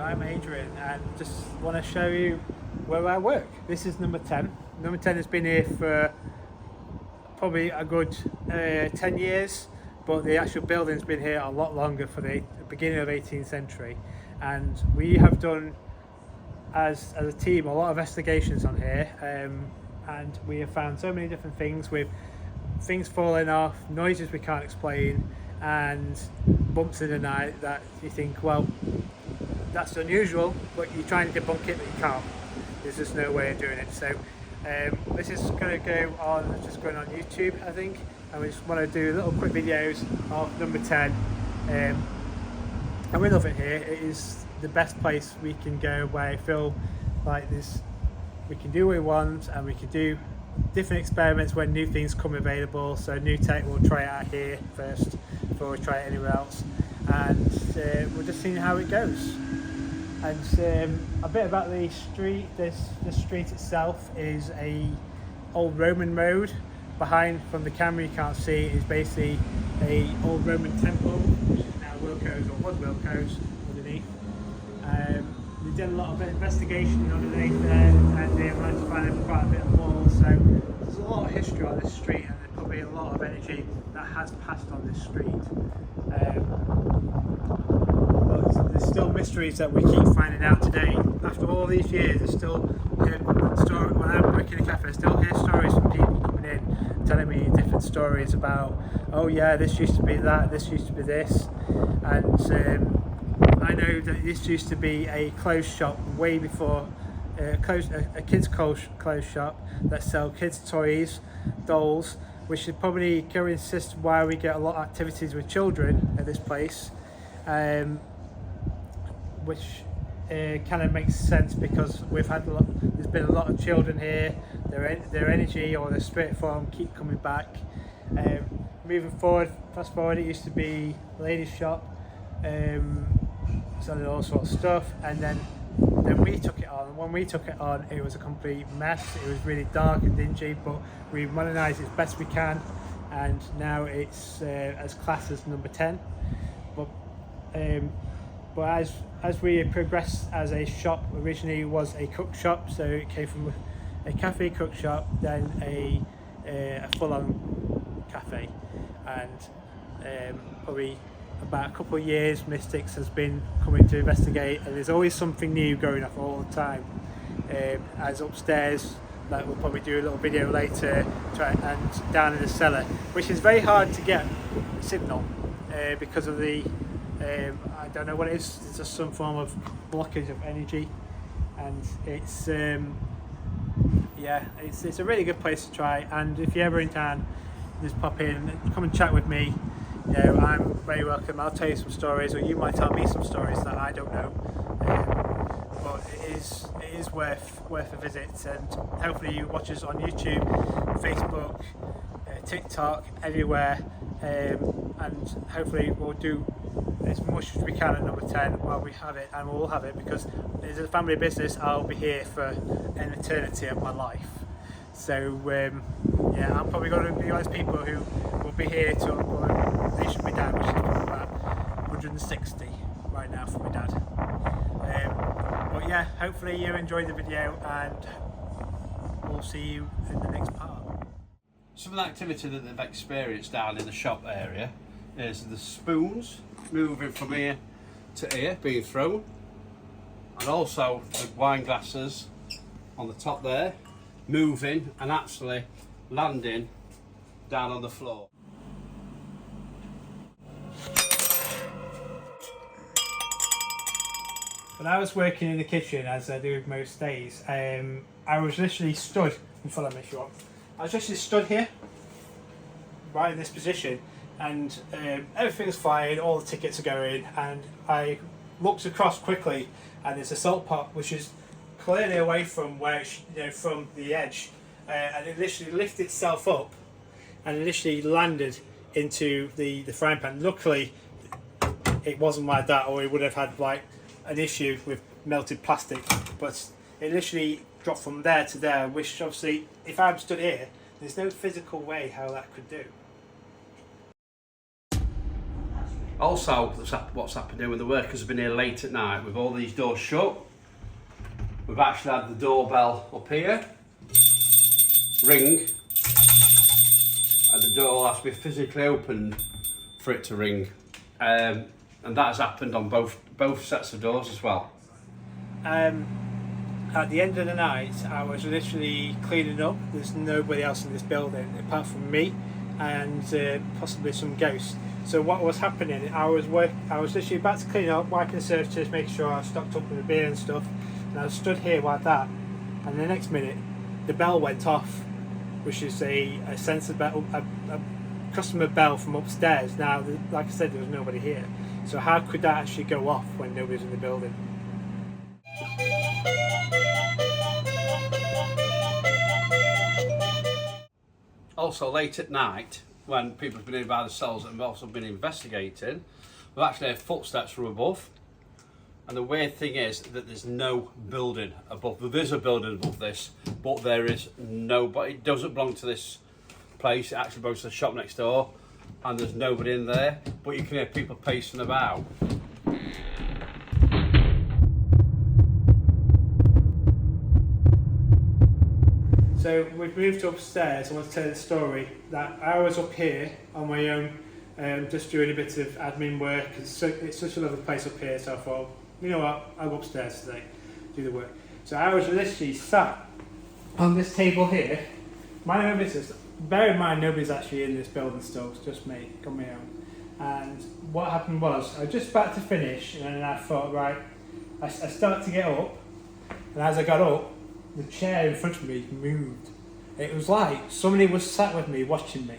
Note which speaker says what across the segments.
Speaker 1: I'm Adrian and just want to show you where I work. This is number 10. Number 10 has been here for probably a good 10 years, but the actual building's been here a lot longer, for the beginning of 18th century. And we have done, as a team, a lot of investigations on here, and we have found so many different things, with things falling off, noises we can't explain, and bumps in the night that you think, well, that's unusual, but you try and debunk it, but you can't. There's just no way of doing it. So this is going to go on, just going on YouTube, I think, and we just want to do little quick videos of number 10. And we love it here. It is the best place we can go, where I feel like this, we can do what we want, and we can do different experiments when new things come available. So new tech, we'll try it out here first before we try it anywhere else, and we're just seeing how it goes. And a bit about the street. The street itself is a old Roman road. Behind, from the camera you can't see, is basically a old Roman temple, which is now Wilko's, or was Wilko's, underneath. They did a lot of investigation underneath there, and they managed to find quite a bit of walls. So there's a lot of history on this street, and there's probably a lot of energy that has passed on this street. But there's still mysteries that we keep finding out today. After all these years, there's still story. When I'm working in a cafe, I still hear stories from people coming in, telling me different stories about, oh yeah, this used to be that, this used to be this, and I know that this used to be a clothes shop way before, a kids' clothes shop that sell kids' toys, dolls, which should probably coincide why we get a lot of activities with children at this place, which kind of makes sense, because there's been a lot of children here. Their energy or their spirit form keep coming back. Moving forward, fast forward, it used to be a ladies' shop, selling all sorts of stuff, and then we took it on. When we took it on, it was a complete mess. It was really dark and dingy, but we modernised it as best we can, and now it's as classed as number 10. But as we progressed as a shop, originally was a cook shop, so it came from a cafe cook shop, then a full-on cafe, and probably about a couple of years, Mystics has been coming to investigate, and there's always something new going off all the time. As upstairs, that we'll probably do a little video later, and down in the cellar, which is very hard to get signal because of the I don't know what it is. It's just some form of blockage of energy, and it's yeah, it's a really good place to try. And if you're ever in town, just pop in, come and chat with me. You know, I'm very welcome. I'll tell you some stories, or you might tell me some stories that I don't know. But it is worth a visit, and hopefully you watch us on YouTube, Facebook, TikTok, everywhere, and hopefully we'll do as much as we can at number 10 while we have it, and we'll have it, because as a family business, I'll be here for an eternity of my life. So yeah, I'm probably going to be one of those people who will be here till they should be dead, which is probably about 160 right now for my dad. But yeah, hopefully you enjoyed the video, and we'll see you in the next part.
Speaker 2: Some of the activity that they've experienced down in the shop area is the spoons moving from here to here, being thrown, and also the wine glasses on the top there moving and actually landing down on the floor.
Speaker 1: When I was working in the kitchen, as I do most days, I was literally stood, in front of me if you want, I was literally stood here, right in this position, and everything's fine, all the tickets are going, and I looked across quickly, and there's a salt pot which is clearly away from where from the edge, and it literally lifted itself up and literally landed into the frying pan. Luckily it wasn't like that, or it would have had like an issue with melted plastic, but it literally dropped from there to there, which obviously, if I'm stood here, there's no physical way how that could do.
Speaker 2: Also, what's happened here when the workers have been here late at night with all these doors shut, we've actually had the doorbell up here, ring, and the door has to be physically opened for it to ring. And that has happened on both sets of doors as well.
Speaker 1: At the end of the night, I was literally cleaning up. There's nobody else in this building apart from me and possibly some ghosts. So what was happening? I was literally about to clean up, wiping the surfaces, making sure I stocked up with the beer and stuff. And I was stood here like that, and the next minute, the bell went off, which is a sensor bell, a customer bell from upstairs. Now, like I said, there was nobody here. So how could that actually go off when nobody's in the building?
Speaker 2: Also, late at night, when people have been in by themselves and have also been investigating, we've actually had footsteps from above. And the weird thing is that there's no building above. There is a building above this, but there is nobody. It doesn't belong to this place. It actually belongs to the shop next door, and there's nobody in there. But you can hear people pacing about.
Speaker 1: So we've moved upstairs. I want to tell the story that I was up here on my own, just doing a bit of admin work. It's such a lovely place up here, so I thought, you know what, I'll go upstairs today, do the work. So I was literally sat on this table here, minding my business. Bear in mind, nobody's actually in this building still, it's just me, got my own. And what happened was, I was just about to finish, and then I thought, right, I started to get up, and as I got up, the chair in front of me moved. It was like somebody was sat with me watching me,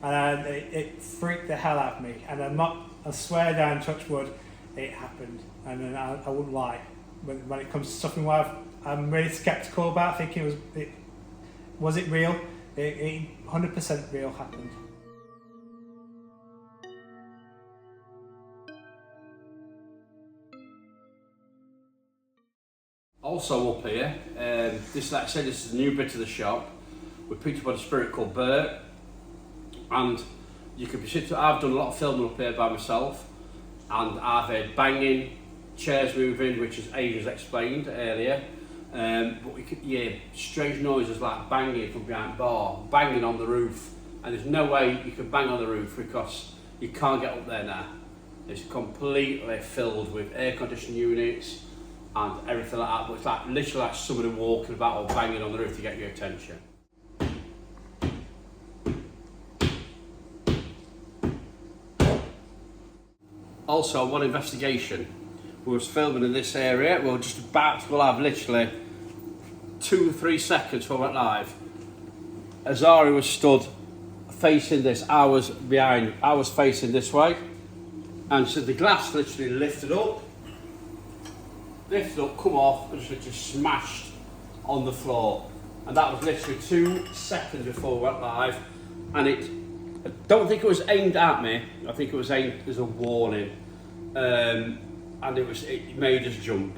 Speaker 1: and it freaked the hell out of me. And I swear down, touch wood, it happened. And then I wouldn't lie. When it comes to something where I'm really sceptical about, thinking was it real? It 100% real happened.
Speaker 2: Also up here, this, like I said, this is a new bit of the shop. We picked up on a spirit called Bert, and you could be sitting. I've done a lot of filming up here by myself, and I've heard banging, chairs moving, which as Adrian's explained earlier. But we could hear strange noises like banging from behind the bar, banging on the roof, and there's no way you can bang on the roof because you can't get up there now. It's completely filled with air conditioning units and everything like that, but it's like literally like somebody walking about or banging on the roof to get your attention. Also, one investigation. We was filming in this area. We were just about to have literally 2 or 3 seconds before we went live. Azari was stood facing this. I was behind. I was facing this way, and so the glass literally lifted up, come off, and just literally smashed on the floor. And that was literally 2 seconds before we went live. And I don't think it was aimed at me. I think it was aimed as a warning. And it made us jump.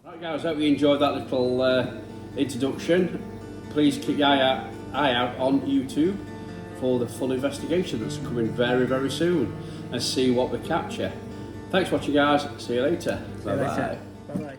Speaker 2: Right guys, I hope you enjoyed that little introduction. Please keep your eye out on YouTube for the full investigation that's coming very, very soon, and see what we capture. Thanks for watching guys, see you later. Bye bye.
Speaker 1: Bye bye.